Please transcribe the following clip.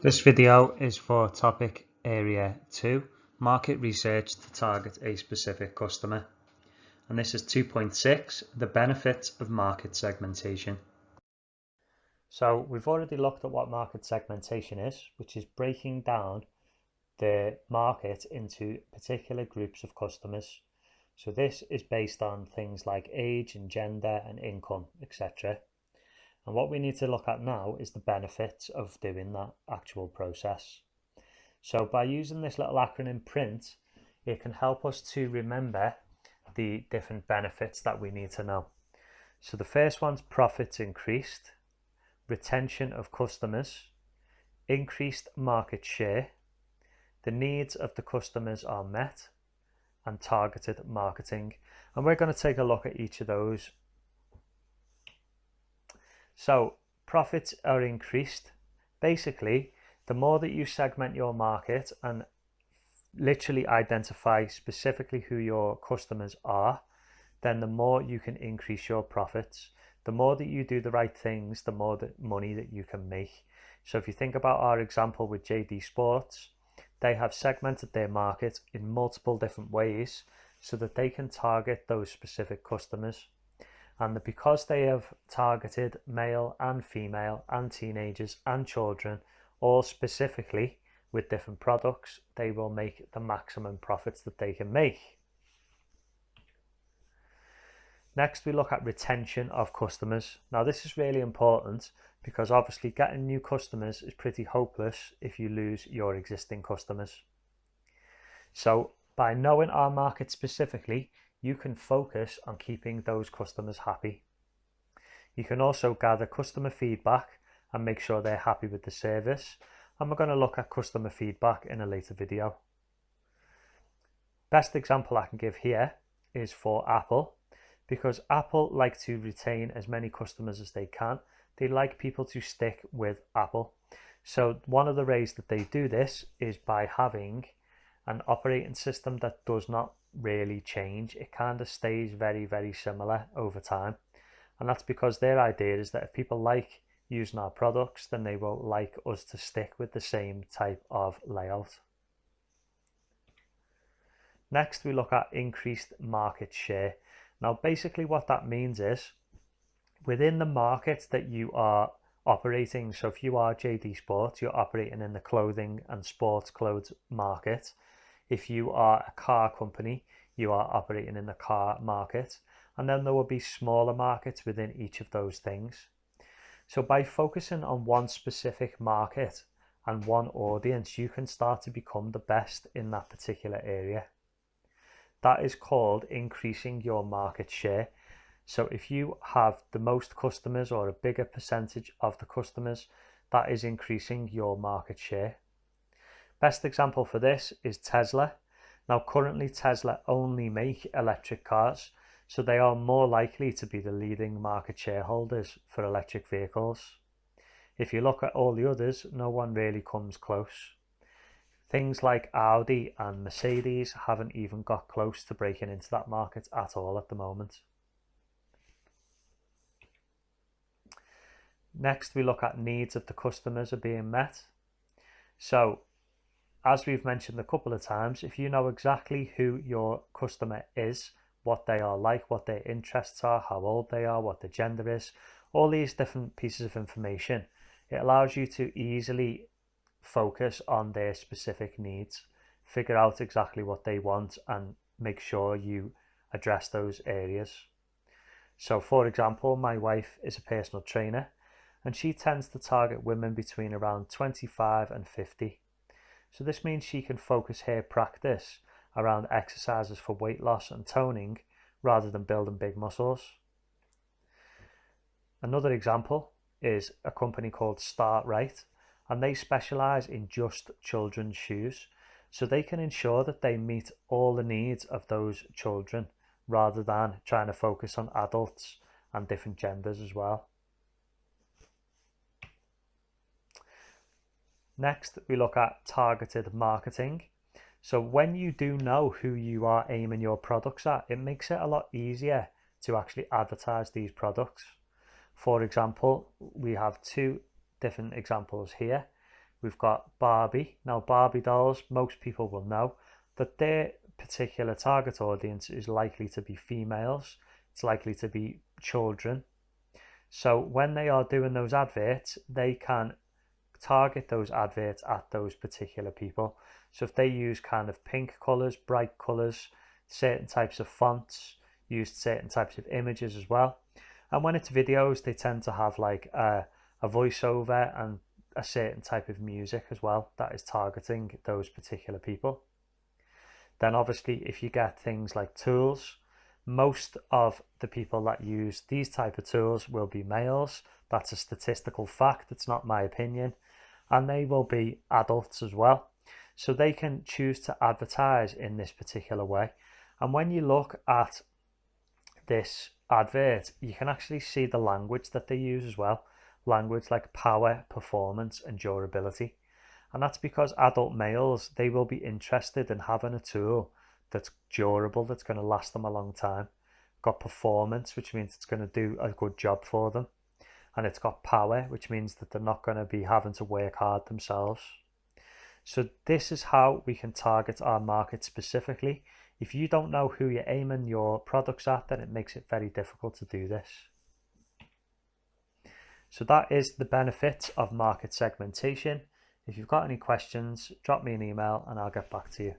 This video is for topic area 2, market research to target a specific customer. And this is 2.6, the benefits of market segmentation. So we've already looked at what market segmentation is, which is breaking down the market into particular groups of customers. So this is based on things like age and gender and income, etc. And what we need to look at now is the benefits of doing that actual process. So by using this little acronym PRINT, it can help us to remember the different benefits that we need to know. So the first one's profits increased, retention of customers, increased market share, the needs of the customers are met, and targeted marketing. And we're going to take a look at each of those. So profits are increased. Basically, the more that you segment your market and literally identify specifically who your customers are, then the more you can increase your profits. The more that you do the right things, the more money that you can make. So if you think about our example with JD Sports, they have segmented their market in multiple different ways so that they can target those specific customers. And because they have targeted male and female and teenagers and children all specifically with different products, they will make the maximum profits that they can make. Next, we look at retention of customers. Now this is really important because obviously getting new customers is pretty hopeless if you lose your existing customers. So by knowing our market specifically, you can focus on keeping those customers happy. You can also gather customer feedback and make sure they're happy with the service. And we're going to look at customer feedback in a later video. Best example I can give here is for Apple, because Apple like to retain as many customers as they can. They like people to stick with Apple. So one of the ways that they do this is by having an operating system that does not really change. It kind of stays very, very similar over time. And that's because their idea is that if people like using our products, then they will like us to stick with the same type of layout. Next, we look at increased market share. Now, basically what that means is within the market that you are operating, so if you are JD Sports, you're operating in the clothing and sports clothes market. If you are a car company, you are operating in the car market, and then there will be smaller markets within each of those things. So by focusing on one specific market and one audience, you can start to become the best in that particular area. That is called increasing your market share. So if you have the most customers or a bigger percentage of the customers, that is increasing your market share. Best example for this is Tesla. Now currently Tesla only make electric cars, so they are more likely to be the leading market shareholders for electric vehicles. If you look at all the others, no one really comes close. Things like Audi and Mercedes haven't even got close to breaking into that market at all at the moment. Next, we look at needs of the customers are being met. So as we've mentioned a couple of times, if you know exactly who your customer is, what they are like, what their interests are, how old they are, what the gender is, all these different pieces of information, it allows you to easily focus on their specific needs, figure out exactly what they want and make sure you address those areas. So for example, my wife is a personal trainer and she tends to target women between around 25 and 50. So this means she can focus her practice around exercises for weight loss and toning rather than building big muscles. Another example is a company called Start Right, and they specialize in just children's shoes. So they can ensure that they meet all the needs of those children rather than trying to focus on adults and different genders as well. Next, we look at targeted marketing. So when you do know who you are aiming your products at, it makes it a lot easier to actually advertise these products. For example, we have two different examples here. we've got Barbie. Now Barbie dolls, most people will know that their particular target audience is likely to be females. It's likely to be children. So when they are doing those adverts, they can target those adverts at those particular people. So if they use kind of pink colors, bright colors, certain types of fonts, used certain types of images as well. And when it's videos, they tend to have like a voiceover and a certain type of music as well that is targeting those particular people. Then obviously if you get things like tools, most of the people that use these type of tools will be males. That's a statistical fact, it's not my opinion. And they will be adults as well. So they can choose to advertise in this particular way. And when you look at this advert, you can actually see the language that they use as well. Language like power, performance, and durability. And that's because adult males, they will be interested in having a tool that's durable, that's going to last them a long time. Got performance, which means it's going to do a good job for them. And it's got power, which means that they're not going to be having to work hard themselves. So this is how we can target our market specifically. If you don't know who you're aiming your products at, then it makes it very difficult to do this. So that is the benefit of market segmentation. If you've got any questions, drop me an email and I'll get back to you.